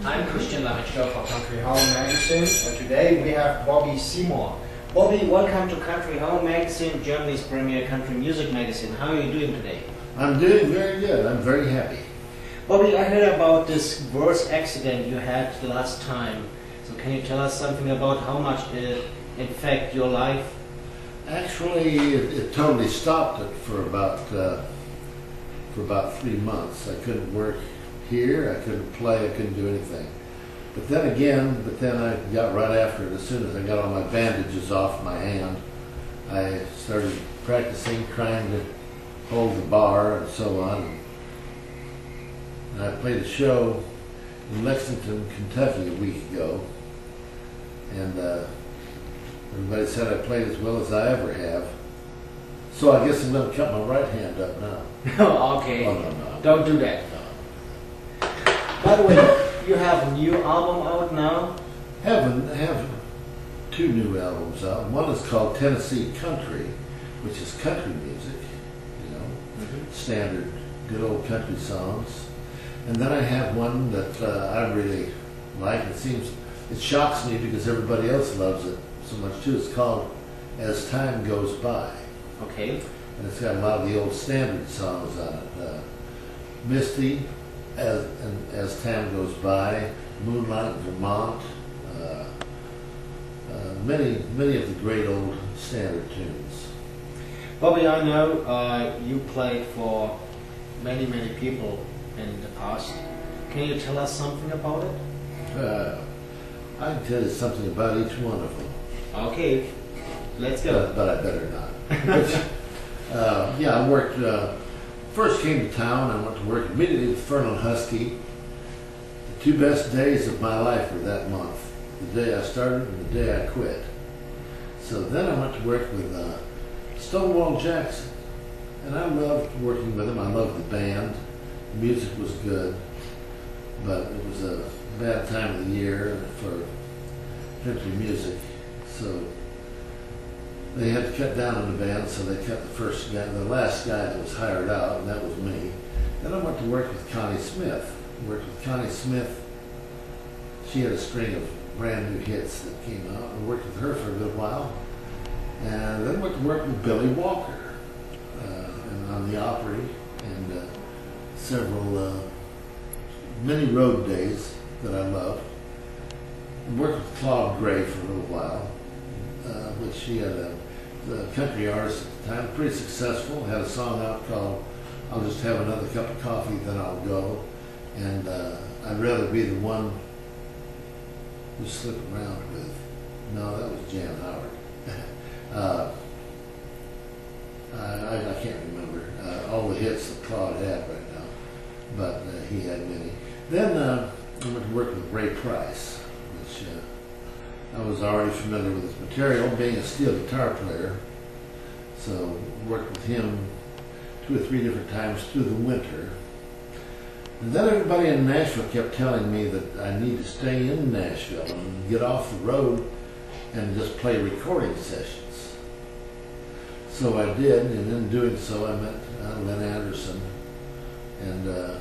I'm Lamitschka for Country Home Magazine, and today we have Bobbe Seymour. Bobbe, welcome to Country Home Magazine, Germany's premier country music magazine. How are you doing today? I'm doing very good. I'm very happy. Bobbe, I heard about this worst accident you had the last time. So can you tell us something about how much it affected your life? Actually, it totally stopped it for about 3 months. I couldn't work here. I couldn't play. I couldn't do anything. But then I got right after it. As soon as I got all my bandages off my hand, I started practicing, trying to hold the bar and so on. And I played a show in Lexington, Kentucky a week ago, and everybody said I played as well as I ever have. So I guess I'm going to cut my right hand up now. Okay. Oh, no. Don't do that. No. By the way, you have a new album out now? I have 2 new albums out. One is called Tennessee Country, which is country music, standard, good old country songs. And then I have one that I really like. It shocks me because everybody else loves it so much too. It's called As Time Goes By. Okay. And it's got a lot of the old standard songs on it. Misty, as Time Goes By, Moonlight, Vermont, many of the great old standard tunes. Bobbe, I know you played for many people in the past. Can you tell us something about it? I can tell you something about each one of them. Okay, let's go. But I better not. I worked, first came to town, I went to work immediately with Fernald Husky. The 2 best days of my life were that month. The day I started and the day I quit. So then I went to work with Stonewall Jackson. And I loved working with him. I loved the band. The music was good. But it was a bad time of the year for country music. So they had to cut down on the band, so they cut the last guy that was hired out, and that was me. Then I went to work with Connie Smith. She had a string of brand new hits that came out. I worked with her for a good while. And then went to work with Billy Walker and on the Opry, and many road days that I loved. I worked with Claude Gray for a little while, which she had a country artist at the time, pretty successful, had a song out called I'll Just Have Another Cup of Coffee, Then I'll Go. And I'd rather be the one who slip around with. No, that was Jan Howard. I can't remember all the hits that Claude had right now, but he had many. Then I went to work with Ray Price, which I was already familiar with his material, being a steel guitar player. So worked with him 2 or 3 different times through the winter. And then everybody in Nashville kept telling me that I need to stay in Nashville and get off the road and just play recording sessions. So I did, and in doing so I met Lynn Anderson and did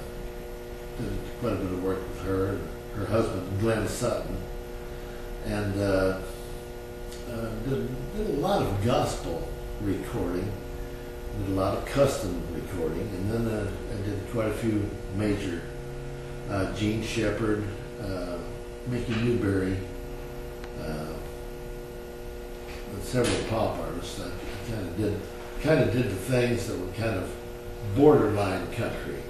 quite a bit of work with her and her husband, Glenn Sutton, and did a lot of gospel recording, did a lot of custom recording, and then I did quite a few major, Gene Shepard, Mickey Newberry, and several pop artists. I kind of did the things that were kind of borderline country.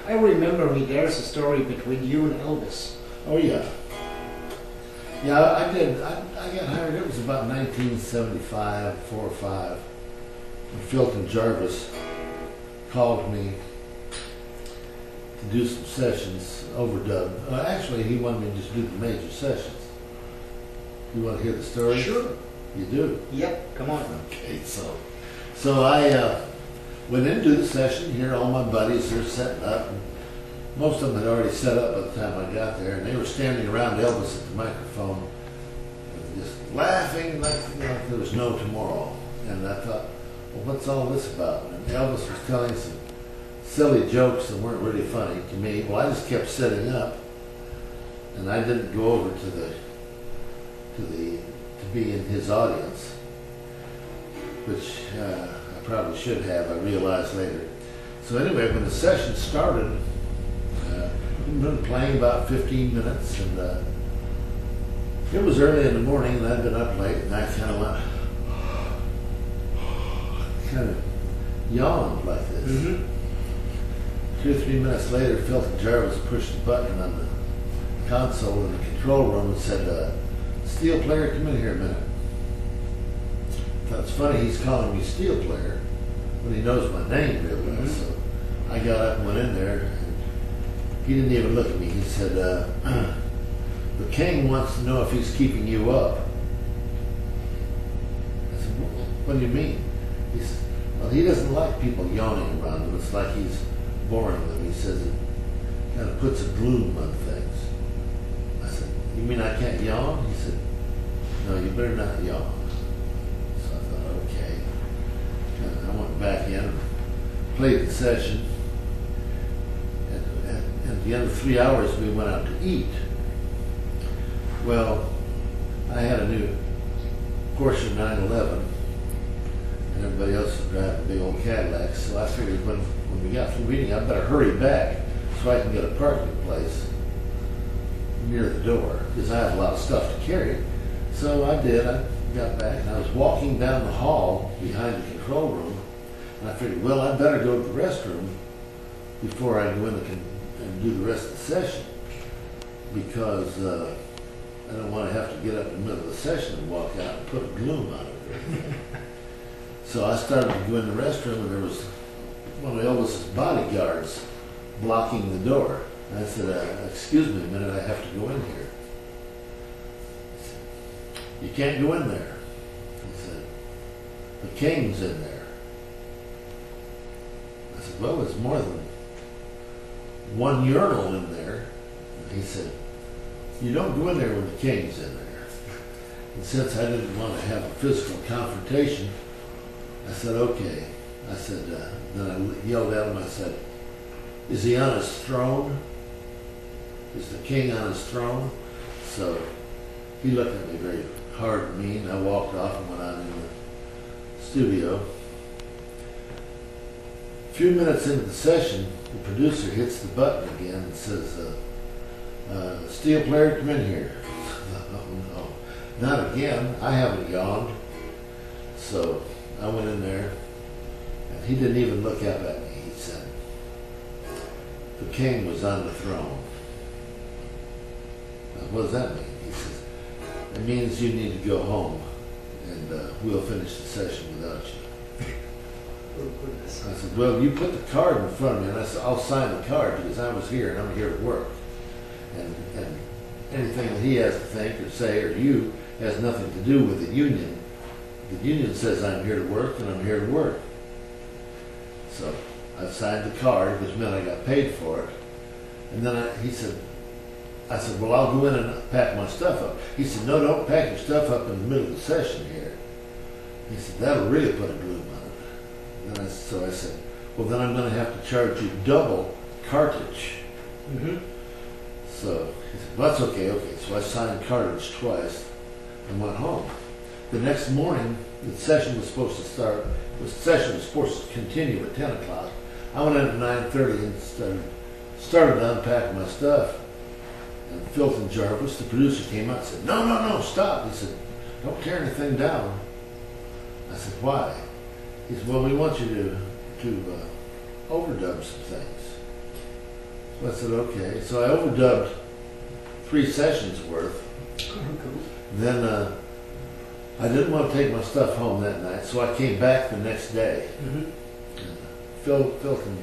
I remember there's a story between you and Elvis. Oh yeah. Yeah, I did. I got hired, it was about 1975, 4 or 5. And Philton Jarvis called me to do some sessions, overdub. Actually, he wanted me to just do the major sessions. You want to hear the story? Sure. You do? Yep, come on. Okay, so I went into the session here, all my buddies, they're setting up. And most of them had already set up by the time I got there, and they were standing around Elvis at the microphone, just laughing like there was no tomorrow. And I thought, well, what's all this about? And Elvis was telling some silly jokes that weren't really funny to me. Well, I just kept sitting up. and I didn't go over to be in his audience, which I probably should have. I realized later. So anyway, when the session started, we'd been playing about 15 minutes, and it was early in the morning, and I'd been up late, and I kind of yawned like this. Mm-hmm. 2 or 3 minutes later, Felton Jarvis pushed the button on the console in the control room and said, "Steel player, come in here a minute." I thought it's funny he's calling me steel player when he knows my name real well. Mm-hmm. So I got up and went in there, and he didn't even look at me. He said, "The king wants to know if he's keeping you up." I said, "What do you mean?" He said, "Well, he doesn't like people yawning around him. It's like he's boring them." He says it kind of puts a gloom on things. I said, "You mean I can't yawn?" He said, "No, you better not yawn." So I thought, okay. And I went back in and played the session. At the end of 3 hours, we went out to eat. Well, I had a new Porsche 911, and everybody else was driving big old Cadillacs. So I figured when we got through eating, I better hurry back so I can get a parking place near the door, because I have a lot of stuff to carry. So I did. I got back, and I was walking down the hall behind the control room, and I figured, well, I better go to the restroom before I go in and do the rest of the session, because I don't want to have to get up in the middle of the session and walk out and put a gloom on it. So I started to go in the restroom, and there was one of Elvis's bodyguards blocking the door. And I said, "Excuse me a minute, I have to go in here." He said, "You can't go in there." He said, "The king's in there." I said, "Well, there's more than one urinal in there." And he said, "You don't go in there when the king's in there." And since I didn't want to have a physical confrontation, I said, "Okay." I said, then I yelled at him, I said, "Is he on his throne? Is the king on his throne?" So he looked at me very hard and mean. I walked off and went on in the studio. A few minutes into the session, the producer hits the button again and says, "Steel player, come in here." Oh, no, not again. I haven't yawned. So I went in there, and he didn't even look up at me. He said, "The king was on the throne." "What does that mean?" He says, "It means you need to go home, and we'll finish the session without you." I said, "Well, you put the card in front of me," and I said, "I'll sign the card because I was here and I'm here to work. And anything that he has to think or say or you has nothing to do with the union. The union says I'm here to work, and I'm here to work." So I signed the card, which meant I got paid for it. And then I said, "Well, I'll go in and pack my stuff up." He said, "No, don't pack your stuff up in the middle of the session here." He said, "That'll really put a gloom on it." And so I said, "Well, then I'm going to have to charge you double cartage." Mm-hmm. So he said, "Well, that's okay." So I signed cartage twice and went home. The next morning, the session was supposed to start. The session was supposed to continue at 10 o'clock. I went in at 9:30 and started to unpack my stuff. And Felton Jarvis, the producer, came out and said, No, stop." He said, "Don't tear anything down." I said, "Why?" He said, "Well, we want you to overdub some things." So I said, "Okay." So I overdubbed 3 sessions worth. Then I didn't want to take my stuff home that night, so I came back the next day. Mm-hmm. Felton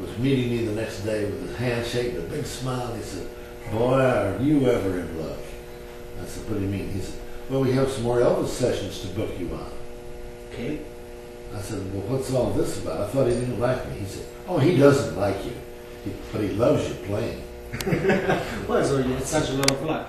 was meeting me the next day with his handshake and a big smile. He said, "Boy, are you ever in luck." I said, "What do you mean?" He said, "Well, we have some more Elvis sessions to book you on." Okay. I said, "Well, what's all this about? I thought he didn't like me." He said, "Oh, he doesn't like you, but he loves you playing." Well, so it's such a lot of luck.